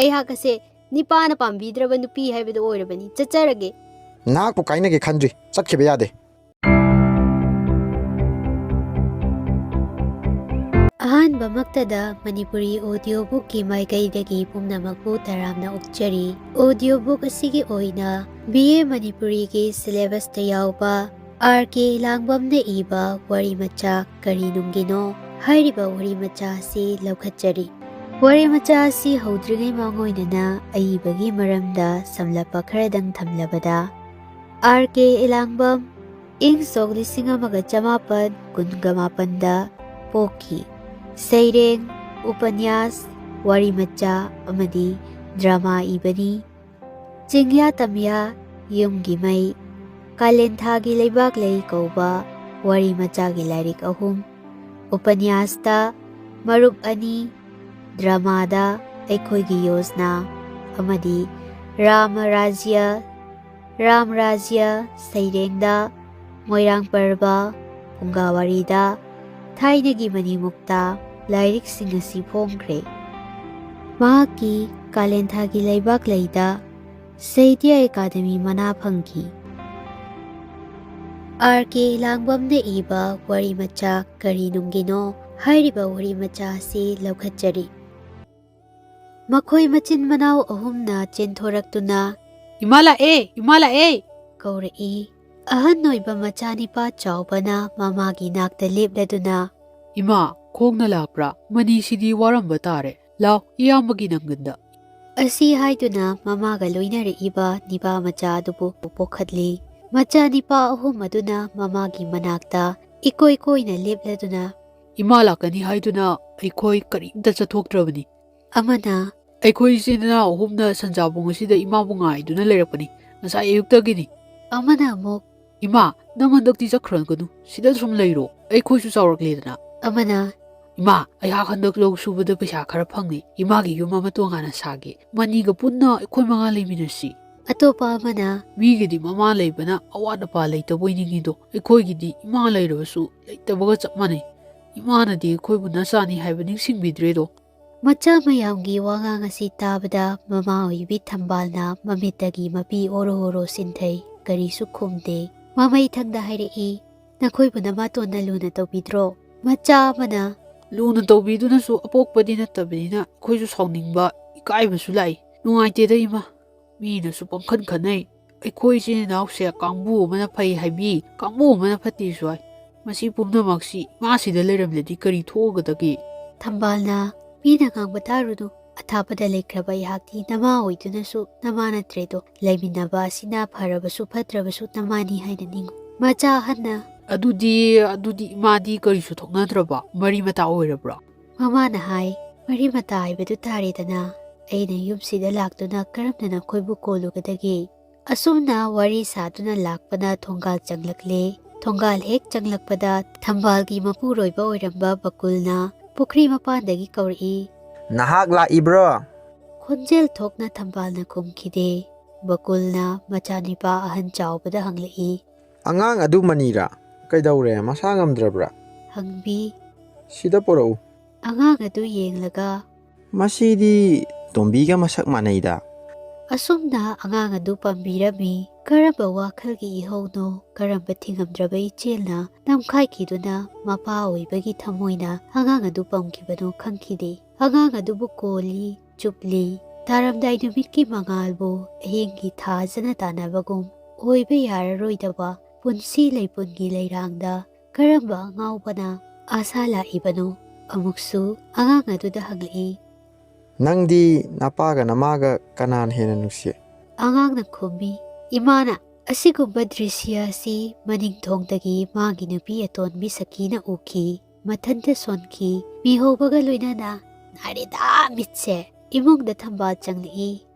ꯑꯩꯍꯥꯛꯀꯁꯦ ꯅꯤꯄꯥꯅ ꯄꯥꯝꯕꯤꯗ꯭ꯔꯕ ꯅꯨꯄꯤ ꯍꯥꯏꯕꯗꯨ ꯑꯣꯏꯔꯕꯅꯤ ꯆꯠꯆꯔꯒꯦ ꯅꯍꯥꯛꯄꯨ ꯀꯥꯏꯅꯒꯦ ꯈꯟꯗ꯭ꯔꯤ ꯆꯠꯈꯤꯕ ꯌꯥꯗꯦ ꯑꯍꯥꯟꯕꯃꯛꯇꯗ ꯃꯅꯤꯄꯨꯔꯤ ꯑꯣꯗꯤꯑꯣ ꯕꯨꯛꯀꯤ ꯃꯥꯏꯀꯩꯗꯒꯤ ꯄꯨꯝꯅꯃꯛꯄꯨ ꯇꯔꯥꯝꯅ ꯑꯣꯛꯆꯔꯤ ꯑꯣꯗꯤꯑꯣ ꯕꯨꯛ ꯑꯁꯤꯒꯤ ꯑꯣꯏꯅ B.A ꯃꯅꯤꯄꯨꯔꯤꯒꯤ ꯁꯤꯂꯦꯕꯁꯇ ꯌꯥꯎꯕ R.K Elangbamꯅ ꯏꯕ ꯋꯥꯔꯤ ꯃꯆꯥ ꯀꯔꯤꯅꯨꯡꯒꯤꯅꯣ ꯍꯥꯏꯔꯤꯕ ꯋꯥꯔꯤ ꯃꯆꯥ ꯑꯁꯤ ꯂꯧꯈꯠꯆꯔꯤ ꯋꯥꯔꯤ ꯃꯆꯥ ꯑꯁꯤ ꯍꯧꯗ꯭ꯔꯤꯉꯩ ꯃꯥꯡꯑꯣꯏꯅꯅ ꯑꯏꯕꯒꯤ ꯃꯔꯝꯗ ꯁꯝꯂꯞꯄ ꯈꯔꯗꯪ ꯊꯝꯂꯕꯗ R.K Elangbam ꯏꯪ ꯁꯣꯛ 1818ꯗ ꯄꯣꯛꯈꯤ ꯁꯩꯔꯦꯡ ꯎꯄꯟꯌꯥꯁ ꯋꯥꯔꯤ ꯃꯆꯥ ꯑꯃꯗꯤ ꯗ꯭ꯔꯃꯥ ꯏꯕꯅꯤ ꯆꯤꯡꯌꯥ ꯇꯝꯌꯥ ꯌꯨꯝꯒꯤ ꯃꯩ ꯀꯥꯂꯦꯟꯊꯥꯒꯤ ꯂꯩꯕꯥꯛ ꯂꯩ ꯀꯧꯕ ꯋꯥꯔꯤ ꯃꯆꯥꯒꯤ ꯂꯥꯏꯔꯤꯛ 3 ꯎꯄꯟꯌꯥꯁꯇ ꯃꯔꯨꯞ 2 ꯗ꯭ꯔꯃꯥꯗ ꯑꯩꯈꯣꯏꯒꯤ ꯌꯣꯖꯅꯥ ꯑꯃꯗꯤ ꯔꯥꯝꯔꯥꯖ꯭ꯌ ꯁꯩꯔꯦꯡꯗ ꯃꯣꯏꯔꯥꯡ ꯄꯔꯕ ꯐꯨꯡꯒꯥꯋꯥꯔꯤꯗ ꯊꯥꯏꯅꯒꯤ ꯃꯅꯤꯃꯨꯛꯇ ꯂꯥꯏꯔꯤꯛꯁꯤꯡ ꯑꯁꯤ ꯐꯣꯡꯈ꯭ꯔꯦ ꯃꯍꯥꯛꯀꯤ ꯀꯥꯂꯦꯟꯊꯥꯒꯤ ꯂꯩꯕꯥꯛ ꯂꯩꯗ ꯁꯥꯍꯤꯇ꯭ꯌ ꯑꯦꯀꯥꯗꯦꯃꯤ ꯃꯅꯥ ꯐꯪꯈꯤ R.K Elangbamꯅ ꯏꯕ ꯋꯥꯔꯤ ꯃꯆꯥ ꯀꯔꯤꯅꯨꯡꯒꯤꯅꯣ ꯍꯥꯏꯔꯤꯕ ꯋꯥꯔꯤ ꯃꯆꯥ ꯑꯁꯤ ꯂꯧꯈꯠꯆꯔꯤ ꯃꯈꯣꯏ ꯃꯆꯤꯟ ꯃꯅꯥꯎ 3ꯅ ꯆꯦꯟꯊꯣꯔꯛꯇꯨꯅ ꯏꯃꯥ ꯂꯥꯛꯑꯦ ꯀꯧꯔꯛꯏ ꯑꯍꯟ ꯑꯣꯏꯕ ꯃꯆꯥꯅꯤꯄꯥ ꯆꯥꯎꯕꯅ ꯃꯃꯥꯒꯤ ꯅꯥꯛꯇ ꯂꯦꯞꯂꯗꯨꯅ ꯏꯃꯥ ꯈꯣꯡꯅ ꯂꯥꯛꯄ꯭ꯔꯥ ꯃꯅꯤꯁꯤꯗꯤ ꯋꯥꯔꯝꯕ ꯇꯥꯔꯦ ꯂꯥꯎ ꯏꯌꯥꯝꯕꯒꯤ ꯅꯪꯒꯟꯗ ꯑꯁꯤ ꯍꯥꯏꯗꯨꯅ ꯃꯃꯥꯒ ꯂꯣꯏꯅꯔꯛꯏꯕ ꯅꯤꯄꯥ ꯃꯆꯥ ꯑꯗꯨꯕꯨ ꯄꯣꯛꯈꯠꯂꯤ ꯃꯆꯥꯅꯤꯄꯥ 3 ꯑꯗꯨꯅ ꯃꯃꯥꯒꯤ ꯃꯅꯥꯛꯇ ꯏꯀꯣꯏ ꯀꯣꯏꯅ ꯂꯦꯞꯂꯗꯨꯅ ꯏꯃꯥ ꯂꯥꯛꯀꯅꯤ ꯍꯥꯏꯗꯨꯅ ꯑꯩꯈꯣꯏ ꯀꯔꯤꯝꯇ ꯆꯠꯊꯣꯛꯇ꯭ꯔꯕꯅꯤ ꯑꯃꯅ ꯑꯩꯈꯣꯏ ꯏꯆꯤꯟ ꯏꯅꯥꯎ 3ꯅ ꯁꯟꯖꯥꯕꯨꯡ ꯑꯁꯤꯗ ꯏꯃꯥꯕꯨ ꯉꯥꯏꯗꯨꯅ ꯂꯩꯔꯛꯄꯅꯤ ꯉꯁꯥꯏ ꯑꯌꯨꯛꯇꯒꯤꯅꯤ ꯑꯃꯅ ꯑꯃꯨꯛ ꯏꯃꯥ ꯅꯪ ꯍꯟꯗꯛꯇꯤ ꯆꯠꯈ꯭ꯔꯒꯅꯨ ꯁꯤꯗ ꯁꯨꯝ ꯂꯩꯔꯣ ꯑꯩꯈꯣꯏꯁꯨ ꯆꯥꯎꯔꯛꯂꯦꯗꯅ ꯑꯃꯅ ꯏꯃꯥ ꯑꯩꯍꯥꯛ ꯍꯟꯗꯛ ꯂꯧ ꯁꯨꯕꯗ ꯄꯩꯁꯥ ꯈꯔ ꯐꯪꯉꯤ ꯏꯃꯥꯒꯤ ꯌꯨꯝ ꯑꯃ ꯇꯣꯉꯥꯟꯅ ꯁꯥꯒꯦ ꯃꯅꯤꯒ ꯄꯨꯟꯅ ꯑꯩꯈꯣꯏ 5 ꯂꯩꯃꯤꯟꯅꯁꯤ ꯑꯇꯣꯞꯄ ꯑꯃꯅ ꯃꯤꯒꯤꯗꯤ ꯃꯃꯥ ꯂꯩꯕꯅ ꯑꯋꯥꯠ ꯑꯄꯥ ꯂꯩꯇꯕꯣꯏ ꯅꯤꯡꯉꯤꯗꯣ ꯑꯩꯈꯣꯏꯒꯤꯗꯤ ꯏꯃꯥ ꯂꯩꯔꯕꯁꯨ ꯂꯩꯇꯕꯒ ꯆꯞ ꯃꯥꯟꯅꯩ ꯏꯃꯥꯅꯗꯤ ꯑꯩꯈꯣꯏꯕꯨ ꯅꯆꯥꯅꯤ ꯍꯥꯏꯕ ꯅꯤꯡꯁꯤꯡꯕꯤꯗ꯭ꯔꯦꯗꯣ ꯃꯆꯥ ꯃꯌꯥꯝꯒꯤ ꯋꯥꯉꯥꯡ ꯑꯁꯤ ꯇꯥꯕꯗ ꯃꯃꯥ ꯑꯣꯏꯕꯤ ꯊꯝꯕꯥꯜꯅ ꯃꯃꯤꯠꯇꯒꯤ ꯃꯄꯤ ꯑꯣꯔꯣ ꯁꯤꯟꯊꯩ ꯀꯔꯤꯁꯨ ꯈꯨꯝꯗꯦ ꯃꯃꯩꯊꯪꯗ ꯍꯥꯏꯔꯛꯏ ꯅꯈꯣꯏꯕꯨ ꯅꯃꯥꯇꯣꯟꯅ ꯂꯨꯅ ꯇꯧꯕꯤꯗ꯭ꯔꯣ ꯃꯆꯥ ꯑꯃꯅ ꯂꯨꯅ ꯇꯧꯕꯤꯗꯨꯅꯁꯨ ꯑꯄꯣꯛꯄꯗꯤ ꯅꯠꯇꯕꯅꯤꯅ ꯑꯩꯈꯣꯏꯁꯨ ꯁꯥꯎꯅꯤꯡꯕ ꯏꯀꯥꯏꯕꯁꯨ ꯂꯥꯛꯏ ꯅꯨꯡꯉꯥꯏꯇꯦꯗ ꯏꯃꯥ ꯃꯤꯅꯁꯨ ꯄꯪꯈꯟ ꯈꯟꯅꯩ ꯑꯩꯈꯣꯏ ꯏꯆꯤꯟ ꯏꯅꯥꯎꯁꯦ ꯀꯥꯡꯕꯨ ꯑꯃꯅ ꯐꯩ ꯍꯥꯏꯕꯤ ꯀꯥꯡꯕꯨ ꯑꯃꯅ ꯐꯠꯇꯦꯁꯨ ꯍꯥꯏ ꯃꯁꯤ ꯄꯨꯝꯅꯃꯛꯁꯤ ꯏꯃꯥꯁꯤꯗ ꯂꯩꯔꯝꯂꯗꯤ ꯀꯔꯤ ꯊꯣꯛꯑꯒꯗꯒꯦ ꯊꯝꯕꯥꯜꯅ ꯃꯤꯅ ꯉꯥꯡꯕ ꯇꯥꯔꯨꯅꯨ ꯑꯊꯥꯞꯄꯗ ꯂꯩꯈ꯭ꯔꯕ ꯑꯩꯍꯥꯛꯇꯤ ꯅꯃꯥ ꯑꯣꯏꯗꯨꯅꯁꯨ ꯅꯃꯥ ꯅꯠꯇ꯭ꯔꯦꯗꯣ ꯂꯩꯃꯤꯟꯅꯕ ꯑꯁꯤꯅ ꯐꯔꯕꯁꯨ ꯐꯠꯇ꯭ꯔꯕꯁꯨ ꯅꯃꯥꯅꯤ ꯍꯥꯏꯅ ꯅꯤꯡꯉꯨ ꯃꯆꯥ ꯑꯍꯟꯅ ꯑꯗꯨꯗꯤ ꯏꯃꯥꯗꯤ ꯀꯔꯤꯁꯨ ꯊꯣꯛꯅꯗ꯭ꯔꯕ ꯃꯔꯤ ꯃꯇꯥ ꯑꯣꯏꯔꯕ꯭ꯔꯥ ꯃꯃꯥꯅ ꯍꯥꯏ ꯃꯔꯤ ꯃꯇꯥ ꯍꯥꯏꯕꯗꯨ ꯇꯥꯔꯦꯗꯅ ꯑꯩꯅ ꯌꯨꯝꯁꯤꯗ ꯂꯥꯛꯇꯨꯅ ꯀꯔꯝꯅ ꯅꯈꯣꯏꯕꯨ ꯀꯣꯜꯂꯨꯒꯗꯒꯦ ꯑꯁꯨꯝꯅ ꯋꯥꯔꯤ ꯁꯥꯗꯨꯅ ꯂꯥꯛꯄꯅ ꯊꯣꯡꯒꯥꯜ ꯆꯪꯂꯛꯂꯦ ꯊꯣꯡꯒꯥꯜ ꯍꯦꯛ ꯆꯪꯂꯛꯄꯗ ꯊꯝꯕꯥꯜꯒꯤ ꯃꯄꯨꯔꯣꯏꯕ ꯑꯣꯏꯔꯝꯕ ꯕꯀꯨꯜꯅ ꯄꯨꯈ꯭ꯔꯤ ꯃꯄꯥꯟꯗꯒꯤ ꯀꯧꯔꯛꯏ ꯅꯍꯥꯛ ꯂꯥꯛꯏꯕ꯭ꯔꯣ ꯈꯣꯟꯖꯦꯜ ꯊꯣꯛꯅ ꯊꯝꯕꯥꯜꯅ ꯈꯨꯝꯈꯤꯗꯦ ꯕꯀꯨꯜꯅ ꯃꯆꯥꯅꯤꯄꯥ ꯑꯍꯟ ꯆꯥꯎꯕꯗ ꯍꯪꯂꯛꯏ ꯑꯉꯥꯡ ꯑꯗꯨ ꯃꯅꯤꯔꯥ ꯀꯩꯗꯧꯔꯦ ꯃꯁꯥ ꯉꯝꯗ꯭ꯔꯕ꯭ꯔꯥ ꯍꯪꯕꯤ ꯁꯤꯗ ꯄꯨꯔꯛꯎ ꯑꯉꯥꯡ ꯑꯗꯨ ꯌꯦꯡꯂꯒ ꯃꯁꯤꯗꯤ ꯇꯣꯝꯕꯤꯒ ꯃꯁꯛ ꯃꯥꯟꯅꯩꯗ ꯑꯁꯨꯝꯅ ꯑꯉꯥꯡ ꯑꯗꯨ ꯄꯥꯝꯕꯤꯔꯝꯃꯤ ꯀꯔꯝꯕ ꯋꯥꯈꯜꯒꯤ ꯏꯍꯧꯅꯣ ꯀꯔꯝꯕ ꯊꯤꯉꯝꯗ꯭ꯔꯕ ꯏꯆꯦꯜꯅ ꯅꯝꯈꯥꯏꯈꯤꯗꯨꯅ ꯃꯄꯥ ꯑꯣꯏꯕꯒꯤ ꯊꯃꯣꯏꯅ ꯑꯉꯥꯡ ꯑꯗꯨ ꯄꯝꯈꯤꯕꯅꯣ ꯈꯪꯈꯤꯗꯦ ꯑꯉꯥꯡ ꯑꯗꯨꯕꯨ ꯀꯣꯜꯂꯤ ꯆꯨꯞꯂꯤ ꯇꯥꯔꯝꯗꯥꯏ ꯅꯨꯃꯤꯠꯀꯤ ꯃꯉꯥꯜꯕꯨ ꯑꯍꯤꯡꯒꯤ ꯊꯥꯖꯅ ꯇꯥꯟꯅꯕꯒꯨꯝ ꯑꯣꯏꯕ ꯌꯥꯔꯔꯣꯏꯗꯕ ꯄꯨꯟꯁꯤ ꯂꯩꯄꯨꯟꯒꯤ ꯂꯩꯔꯥꯡꯗ ꯀꯔꯝꯕ ꯑꯉꯥꯎꯕꯅ ꯑꯥꯁꯥ ꯂꯥꯛꯏꯕꯅꯣ ꯑꯃꯨꯛꯁꯨ ꯑꯉꯥꯡ ꯑꯗꯨꯗ ꯍꯪꯂꯛꯏ ꯅꯪꯗꯤ ꯅꯄꯥꯒ ꯅꯃꯥꯒ ꯀꯅꯥꯅ ꯍꯦꯟꯅ ꯅꯨꯡꯁꯤ ꯑꯉꯥꯡꯅ ꯈꯨꯝꯃꯤ ꯏꯃꯥꯅ ꯑꯁꯤꯒꯨꯝꯕ ꯗ꯭ꯔꯤꯁ꯭ꯌ ꯑꯁꯤ ꯃꯅꯤꯡꯊꯣꯡꯗꯒꯤ ꯃꯥꯒꯤ ꯅꯨꯄꯤ ꯑꯇꯣꯟꯕꯤ ꯁꯈꯤꯅ ꯎꯈꯤ ꯃꯊꯟꯇ ꯁꯣꯟꯈꯤ ꯃꯤꯍꯧꯕꯒ ꯂꯣꯏꯅꯅ ꯅꯥꯔꯦꯗꯥ ꯃꯤꯠꯁꯦ ꯏꯃꯨꯡꯗ ꯊꯝꯕꯥꯜ ꯆꯪꯂꯛꯏ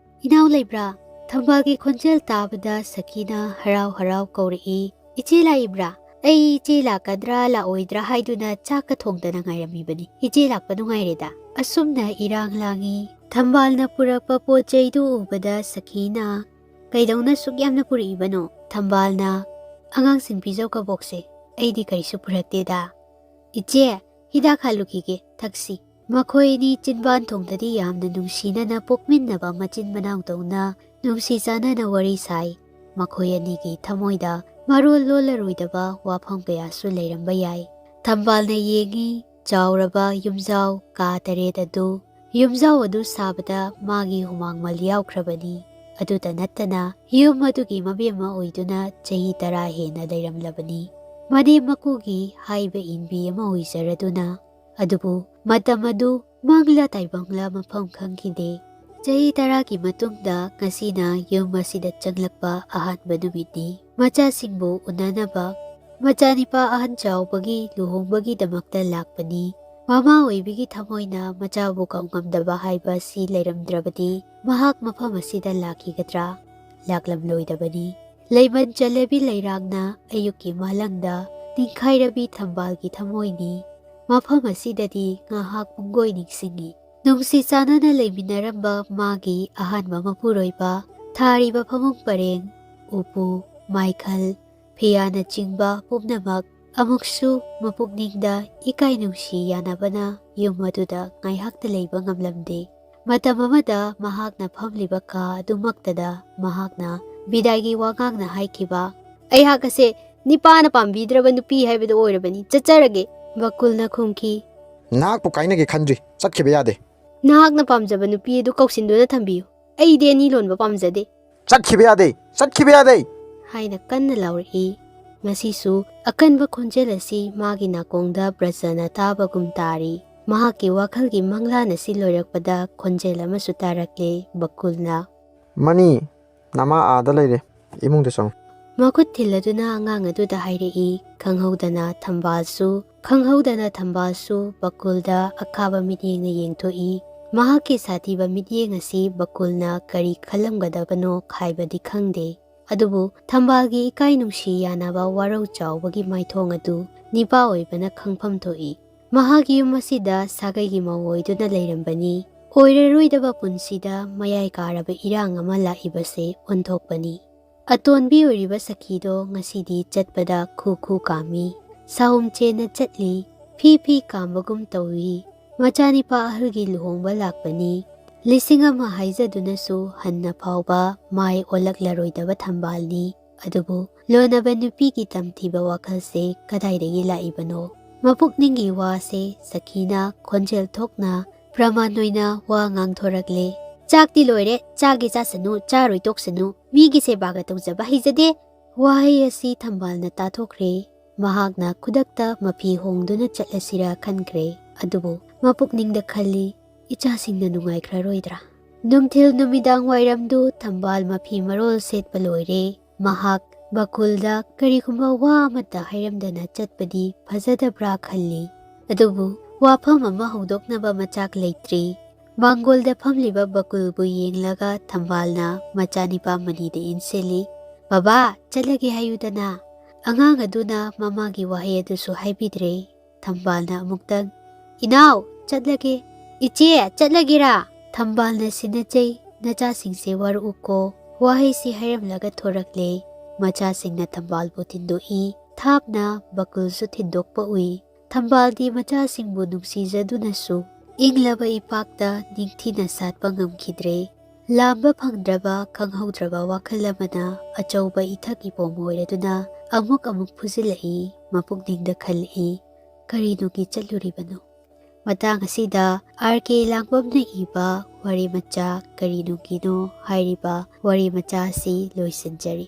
ꯏꯅꯥꯎ ꯂꯩꯕ꯭ꯔꯥ ꯊꯝꯕꯥꯜꯒꯤ ꯈꯣꯟꯖꯦꯜ ꯇꯥꯕꯗ ꯁꯈꯤꯅ ꯍꯔꯥꯎ ꯍꯔꯥꯎ ꯀꯧꯔꯛꯏ ꯏꯆꯦ ꯂꯥꯛꯏꯕ꯭ꯔꯥ ꯑꯩ ꯏꯆꯦ ꯂꯥꯛꯀꯗ꯭ꯔꯥ ꯂꯥꯛꯑꯣꯏꯗ꯭ꯔꯥ ꯍꯥꯏꯗꯨꯅ ꯆꯥꯛꯀ ꯊꯣꯡꯗꯅ ꯉꯥꯏꯔꯝꯃꯤꯕꯅꯤ ꯏꯆꯦ ꯂꯥꯛꯄ ꯅꯨꯡꯉꯥꯏꯔꯦꯗ ꯑꯁꯨꯝꯅ ꯏꯔꯥꯡ ꯂꯥꯡꯏ ꯊꯝꯕꯥꯜꯅ ꯄꯨꯔꯛꯄ ꯄꯣꯠ ꯆꯩꯗꯨ ꯎꯕꯗ ꯁꯈꯤꯅ ꯀꯩꯗꯧꯅ ꯁꯨꯛ ꯌꯥꯝꯅ ꯄꯨꯔꯛꯏꯕꯅꯣ ꯊꯝꯕꯥꯜꯅ ꯑꯉꯥꯡꯁꯤꯡ ꯄꯤꯖꯧ ꯀꯕꯣꯛꯁꯦ ꯑꯩꯗꯤ ꯀꯔꯤꯁꯨ ꯄꯨꯔꯛꯇꯦꯗ ꯏꯆꯦ ꯍꯤꯗꯥꯛ ꯍꯥꯜꯂꯨꯈꯤꯒꯦ ꯊꯛꯁꯤ ꯃꯈꯣꯏꯅꯤ ꯆꯤꯟꯕꯥꯟ ꯊꯣꯡꯗꯗꯤ ꯌꯥꯝꯅ ꯅꯨꯡꯁꯤꯅꯅ ꯄꯣꯛꯃꯤꯟꯅꯕ ꯃꯆꯤꯟ ꯃꯅꯥꯎ ꯇꯧꯅ ꯅꯨꯡꯁꯤ ꯆꯥꯟꯅꯅ ꯋꯥꯔꯤ ꯁꯥꯏ꯫ ꯃꯈꯣꯏ ꯑꯅꯤꯒꯤ ꯊꯃꯣꯏꯗ ꯃꯔꯣꯜ ꯂꯣꯜꯂꯔꯣꯏꯗꯕ ꯋꯥꯐꯝ ꯀꯌꯥꯁꯨ ꯂꯩꯔꯝꯕ ꯌꯥꯏ꯫ ꯊꯝꯕꯥꯜꯅ ꯌꯦꯡꯉꯤ ꯆꯥꯎꯔꯕ ꯌꯨꯝꯖꯥꯎ ꯀꯥ 8 ꯑꯗꯨ, ꯌꯨꯝꯖꯥꯎ ꯑꯗꯨ ꯁꯥꯕꯗ ꯃꯥꯒꯤ ꯍꯨꯃꯥꯡꯃꯜ ꯌꯥꯎꯈ꯭ꯔꯕꯅꯤ꯫ ꯑꯗꯨꯇ ꯅꯠꯇꯅ ꯌꯨꯝ ꯑꯗꯨꯒꯤ ꯃꯕꯦꯝꯃ ꯑꯣꯏꯗꯨꯅ ꯆꯍꯤ 10 ꯍꯦꯟꯅ ꯂꯩꯔꯝꯂꯕꯅꯤ꯫ ꯃꯅꯦꯝ ꯃꯀꯨꯒꯤ ꯍꯥꯏꯕ ꯏꯟꯕꯤ ꯑꯃ ꯑꯣꯏꯖꯔꯗꯨꯅ꯫ ꯑꯗꯨꯕꯨ ꯃꯇꯝ ꯑꯗꯨ ꯃꯪꯂꯥ ꯇꯥꯏꯕꯪꯂꯥ ꯃꯐꯝ ꯈꯪꯈꯤꯗꯦ꯫ ꯆꯍꯤ 10ꯒꯤ ꯃꯇꯨꯡꯗ ꯉꯁꯤꯅ ꯌꯨꯝ ꯑꯁꯤꯗ ꯆꯪꯂꯛꯄ ꯑꯍꯥꯟꯕ ꯅꯨꯃꯤꯠꯅꯤ꯫ ꯃꯆꯥꯁꯤꯡꯕꯨ ꯎꯅꯅꯕ ꯃꯆꯥꯅꯤꯄꯥ ꯑꯍꯟ ꯆꯥꯎꯕꯒꯤ ꯂꯨꯍꯣꯡꯕꯒꯤꯗꯃꯛꯇ ꯂꯥꯛꯄꯅꯤ꯫ ꯃꯃꯥ ꯑꯣꯏꯕꯤꯒꯤ ꯊꯃꯣꯏꯅ ꯃꯆꯥꯕꯨ ꯀꯧꯉꯝꯗꯕ ꯍꯥꯏꯕ ꯑꯁꯤ ꯂꯩꯔꯝꯗ꯭ꯔꯕꯗꯤ ꯃꯍꯥꯛ ꯃꯐꯝ ꯑꯁꯤꯗ ꯂꯥꯛꯈꯤꯒꯗ꯭ꯔꯥ? ꯂꯥꯛꯂꯝꯂꯣꯏꯗꯕꯅꯤ꯫ ꯂꯩꯃꯟ ꯆꯜꯂꯕꯤ ꯂꯩꯔꯥꯡꯅ ꯑꯌꯨꯛꯀꯤ ꯃꯥꯂꯪꯗ ꯅꯤꯡꯈꯥꯏꯔꯕꯤ ꯊꯝꯕꯥꯜꯒꯤ ꯊꯃꯣꯏꯅꯤ꯫ ꯃꯐꯝ ꯑꯁꯤꯗꯗꯤ ꯉꯥꯏꯍꯥꯛ ꯄꯨꯡꯒꯣꯏ ꯅꯤꯡꯁꯤꯡꯉꯤ꯫ ꯅꯨꯡꯁꯤ ꯆꯥꯟꯅꯅ ꯂꯩꯃꯤꯟꯅꯔꯝꯕ ꯃꯥꯒꯤ ꯑꯍꯥꯟꯕ ꯃꯄꯨꯔꯣꯏꯕ, ꯊꯥꯔꯤꯕ ꯐꯃꯨꯡ ꯄꯔꯦꯡ, ꯎꯄꯨ, ꯃꯥꯏꯈꯜ, ꯐꯤꯌꯥꯅꯆꯤꯡꯕ ꯄꯨꯝꯅꯃꯛ ꯑꯃꯨꯛꯁꯨ ꯃꯄꯨꯛꯅꯤꯡꯗ ꯏꯀꯥꯏ ꯅꯨꯡꯁꯤ ꯌꯥꯅꯕꯅ ꯌꯨꯝ ꯑꯗꯨꯗ ꯉꯥꯏꯍꯥꯛꯇ ꯂꯩꯕ ꯉꯝꯂꯝꯗꯦ꯫ ꯃꯇꯝ ꯑꯃꯗ ꯃꯍꯥꯛꯅ ꯐꯝꯂꯤꯕ ꯀꯥ ꯑꯗꯨꯃꯛꯇꯗ ꯃꯍꯥꯛꯅ ꯕꯤꯗꯥꯏꯒꯤ ꯋꯥꯉꯥꯡꯅ ꯍꯥꯏꯈꯤꯕ, "ꯑꯩꯍꯥꯛ ꯑꯁꯦ ꯅꯤꯄꯥꯅ ꯄꯥꯝꯕꯤꯗ꯭ꯔꯕ ꯅꯨꯄꯤ ꯍꯥꯏꯕꯗꯨ ꯑꯣꯏꯔꯕꯅꯤ, ꯆꯠꯆꯔꯒꯦ"꯫ ꯕꯀꯨꯜꯅ ꯈꯨꯝꯈꯤ, ꯅꯍꯥꯛꯄꯨ ꯀꯥꯏꯅꯒꯦ ꯈꯟꯗ꯭ꯔꯤ, ꯆꯠꯈꯤꯕ ꯌꯥꯗꯦ꯫ "ꯅꯍꯥꯛꯅ ꯄꯥꯝꯖꯕ ꯅꯨꯄꯤ ꯑꯗꯨ ꯀꯧꯁꯤꯟꯗꯨꯅ ꯊꯝꯕꯤꯌꯨ꯫ ꯑꯩꯗꯤ ꯑꯅꯤ ꯂꯣꯟꯕ ꯄꯥꯝꯖꯗꯦ"꯫ "ꯆꯠꯈꯤꯕ ꯌꯥꯗꯦ, ꯆꯠꯈꯤꯕ ꯌꯥꯗꯦ" ꯍꯥꯏꯅ ꯀꯟꯅ ꯂꯥꯎꯔꯛꯏ꯫ ꯉꯁꯤꯁꯨ ꯑꯀꯟꯕ ꯈꯣꯟꯖꯦꯜ ꯑꯁꯤ ꯃꯥꯒꯤ ꯅꯥꯀꯣꯡꯗ ꯕ꯭ꯔꯖꯅ ꯇꯥꯕꯒꯨꯝ ꯇꯥꯔꯤ꯫ ꯃꯍꯥꯛꯀꯤ ꯋꯥꯈꯜꯒꯤ ꯃꯪꯂꯥꯟ ꯑꯁꯤ ꯂꯣꯏꯔꯛꯄꯗ ꯈꯣꯟꯖꯦꯜ ꯑꯃꯁꯨ ꯇꯥꯔꯛꯂꯦ꯫ ꯕꯀꯨꯜꯅ, "ꯃꯅꯤ, ꯅꯃꯥ ꯑꯥꯗ ꯂꯩꯔꯦ, ꯏꯃꯨꯡꯗ ꯆꯪꯉꯨ"꯫ ꯃꯈꯨꯠ ꯊꯤꯜꯂꯗꯨꯅ ꯑꯉꯥꯡ ꯑꯗꯨꯗ ꯍꯥꯏꯔꯛꯏ꯫ ꯈꯪꯍꯧꯗꯅ ꯊꯝꯕꯥꯜꯁꯨ ꯕꯀꯨꯜꯗ ꯑꯈꯥꯕ ꯃꯤꯠꯌꯦꯡꯅ ꯌꯦꯡꯊꯣꯛꯏ꯫ ꯃꯍꯥꯛꯀꯤ ꯁꯥꯊꯤꯕ ꯃꯤꯠꯌꯦꯡ ꯑꯁꯤ ꯕꯀꯨꯜꯅ ꯀꯔꯤ ꯈꯜꯂꯝꯒꯗꯕꯅꯣ ꯍꯥꯏꯕꯗꯤ ꯈꯪꯗꯦ꯫ ꯑꯗꯨꯕꯨ ꯊꯝꯕꯥꯜꯒꯤ ꯏꯀꯥꯏ ꯅꯨꯡꯁꯤ ꯌꯥꯅꯕ ꯋꯥꯔꯧ ꯆꯥꯎꯕꯒꯤ ꯃꯥꯏꯊꯣꯡ ꯑꯗꯨ ꯅꯤꯄꯥ ꯑꯣꯏꯕꯅ ꯈꯪꯐꯝ ꯊꯣꯛꯏ꯫ ꯃꯍꯥꯛꯀꯤ ꯌꯨꯝ ꯑꯁꯤꯗ ꯁꯥꯒꯩꯒꯤ ꯃꯧ ꯑꯣꯏꯗꯨꯅ ꯂꯩꯔꯝꯕꯅꯤ꯫ ꯑꯣꯏꯔꯔꯣꯏꯗꯕ ꯄꯨꯟꯁꯤꯗ ꯃꯌꯥꯏ ꯀꯥꯔꯕ ꯏꯔꯥꯡ ꯑꯃ ꯂꯥꯛꯏꯕꯁꯦ ꯑꯣꯟꯊꯣꯛꯄꯅꯤ꯫ ꯑꯇꯣꯟꯕꯤ ꯑꯣꯏꯔꯤꯕ ꯁꯈꯤꯗꯣ ꯉꯁꯤꯗꯤ ꯆꯠꯄꯗ ꯈꯨ ꯀꯥꯝꯃꯤ꯫ ꯁꯥꯍꯨꯝ ꯆꯦꯟꯅ ꯆꯠꯂꯤ, ꯐꯤ ꯀꯥꯝꯕꯒꯨꯝ ꯇꯧꯏ꯫ ꯃꯆꯥꯅꯤꯄꯥ ꯑꯍꯜꯒꯤ ꯂꯨꯍꯣꯡꯕ ꯂꯥꯛꯄꯅꯤ꯫ 1000 ꯍꯥꯏꯖꯗꯨꯅꯁꯨ ꯍꯟꯅ ꯐꯥꯎꯕ ꯃꯥꯏ ꯑꯣꯜꯂꯛꯂꯔꯣꯏꯗꯕ ꯊꯝꯕꯥꯜꯅꯤ꯫ ꯑꯗꯨꯕꯨ ꯂꯣꯟꯅꯕ ꯅꯨꯄꯤꯒꯤ ꯇꯝꯊꯤꯕ ꯋꯥꯈꯜꯁꯦ ꯀꯗꯥꯏꯗꯒꯤ ꯂꯥꯛꯏꯕꯅꯣ? ꯃꯄꯨꯛꯅꯤꯡꯒꯤ ꯋꯥꯁꯦ ꯁꯈꯤꯅ ꯈꯣꯟꯖꯦꯜ ꯊꯣꯛꯅ ꯄ꯭ꯔꯃꯥꯟ ꯑꯣꯏꯅ ꯋꯥ ꯉꯥꯡꯊꯣꯔꯛꯂꯦ꯫ "ꯆꯥꯛꯇꯤ ꯂꯣꯏꯔꯦ, ꯆꯥꯒꯦ ꯆꯥꯁꯅꯨ, ꯆꯥꯔꯣꯏ ꯇꯣꯛꯁꯅꯨ, ꯃꯤꯒꯤ ꯁꯦꯕꯥꯒ ꯇꯧꯖꯕ ꯍꯩꯖꯗꯦ"꯫ ꯋꯥꯍꯩ ꯑꯁꯤ ꯊꯝꯕꯥꯜꯅ ꯇꯥꯊꯣꯛꯈ꯭ꯔꯦ꯫ ꯃꯍꯥꯛꯅ ꯈꯨꯗꯛꯇ ꯃꯐꯤ ꯍꯣꯡꯗꯨꯅ ꯆꯠꯂꯁꯤꯔꯥ ꯈꯟꯈ꯭ꯔꯦ꯫ ꯑꯗꯨꯕꯨ ꯃꯄꯨꯛꯅꯤꯡꯗ ꯈꯜꯂꯤ, ꯏꯆꯥꯁꯤꯡꯅ ꯅꯨꯡꯉꯥꯏꯈ꯭ꯔꯔꯣꯏꯗ꯭ꯔꯥ? ꯅꯨꯡꯊꯤꯜ ꯅꯨꯃꯤꯗꯥꯡ ꯋꯥꯏꯔꯝꯗꯨ ꯊꯝꯕꯥꯜ ꯃꯐꯤ ꯃꯔꯣꯜ ꯁꯦꯠꯄ ꯂꯣꯏꯔꯦ꯫ ꯃꯍꯥꯛ ꯕꯀꯨꯜꯗ ꯀꯔꯤꯒꯨꯝꯕ ꯋꯥ ꯑꯃꯠꯇ ꯍꯥꯏꯔꯝꯗꯅ ꯆꯠꯄꯗꯤ ꯐꯖꯗꯕ꯭ꯔꯥ ꯈꯜꯂꯤ꯫ ꯑꯗꯨꯕꯨ ꯋꯥꯐꯝ ꯑꯃ ꯍꯧꯗꯣꯛꯅꯕ ꯃꯆꯥꯛ ꯂꯩꯇ꯭ꯔꯤ꯫ ꯃꯥꯡꯒꯣꯜꯗ ꯐꯝꯂꯤꯕ ꯕꯀꯨꯜꯕꯨ ꯌꯦꯡꯂꯒ ꯊꯝꯕꯥꯜꯅ ꯃꯆꯥꯅꯤꯄꯥ ꯃꯅꯤꯗ ꯏꯟꯁꯤꯜꯂꯤ꯫ "ꯕꯕꯥ, ꯆꯠꯂꯒꯦ ꯍꯥꯏꯌꯨꯗꯅ"꯫ ꯑꯉꯥꯡ ꯑꯗꯨꯅ ꯃꯃꯥꯒꯤ ꯋꯥꯍꯩ ꯑꯗꯨꯁꯨ ꯍꯥꯏꯕꯤꯗ꯭ꯔꯦ꯫ ꯊꯝꯕꯥꯜꯅ ꯑꯃꯨꯛꯇꯪ, "ꯏꯅꯥꯎ, ꯆꯠꯂꯒꯦ"꯫ "ꯏꯆꯦ, ꯆꯠꯂꯒꯦꯔꯥ"꯫ ꯊꯝꯕꯥꯜꯅ ꯁꯤꯟꯅꯖꯩ, "ꯅꯆꯥꯁꯤꯡꯁꯦ ꯋꯥꯔꯛꯎꯀꯣ"꯫ ꯋꯥꯍꯩꯁꯤ ꯍꯥꯏꯔꯝꯂꯒ ꯊꯣꯔꯛꯂꯦ꯫ ꯃꯆꯥꯁꯤꯡꯅ ꯊꯝꯕꯥꯜꯕꯨ ꯊꯤꯟꯗꯣꯛꯏ꯫ ꯊꯥꯞꯅ ꯕꯀꯨꯜꯁꯨ ꯊꯤꯟꯗꯣꯛꯄ ꯎꯏ꯫ ꯊꯝꯕꯥꯜꯗꯤ ꯃꯆꯥꯁꯤꯡꯕꯨ ꯅꯨꯡꯁꯤꯖꯗꯨꯅꯁꯨ ꯏꯪꯂꯕ ꯏꯄꯥꯛꯇ ꯅꯤꯡꯊꯤꯅ ꯁꯥꯠꯄ ꯉꯝꯈꯤꯗ꯭ꯔꯦ꯫ ꯂꯥꯝꯕ ꯐꯪꯗ꯭ꯔꯕ ꯈꯪꯍꯧꯗ꯭ꯔꯕ ꯋꯥꯈꯜ ꯑꯃꯅ ꯑꯆꯧꯕ ꯏꯊꯛ ꯏꯄꯣꯝ ꯑꯣꯏꯔꯗꯨꯅ ꯑꯃꯨꯛ ꯐꯨꯖꯤꯜꯂꯛꯏ꯫ ꯃꯄꯨꯛꯅꯤꯡꯗ ꯈꯜꯂꯛꯏ, ꯀꯔꯤꯅꯨꯡꯒꯤ ꯆꯠꯂꯨꯔꯤꯕꯅꯣ? ꯃꯇꯥꯡ ꯑꯁꯤꯗ R.K Elangbamꯅ ꯏꯕ ꯋꯥꯔꯤ ꯃꯆꯥ ꯀꯔꯤꯅꯨꯡꯒꯤꯅꯣ ꯍꯥꯏꯔꯤꯕ ꯋꯥꯔꯤ ꯃꯆꯥ ꯑꯁꯤ ꯂꯣꯏꯁꯤꯟꯖꯔꯤ꯫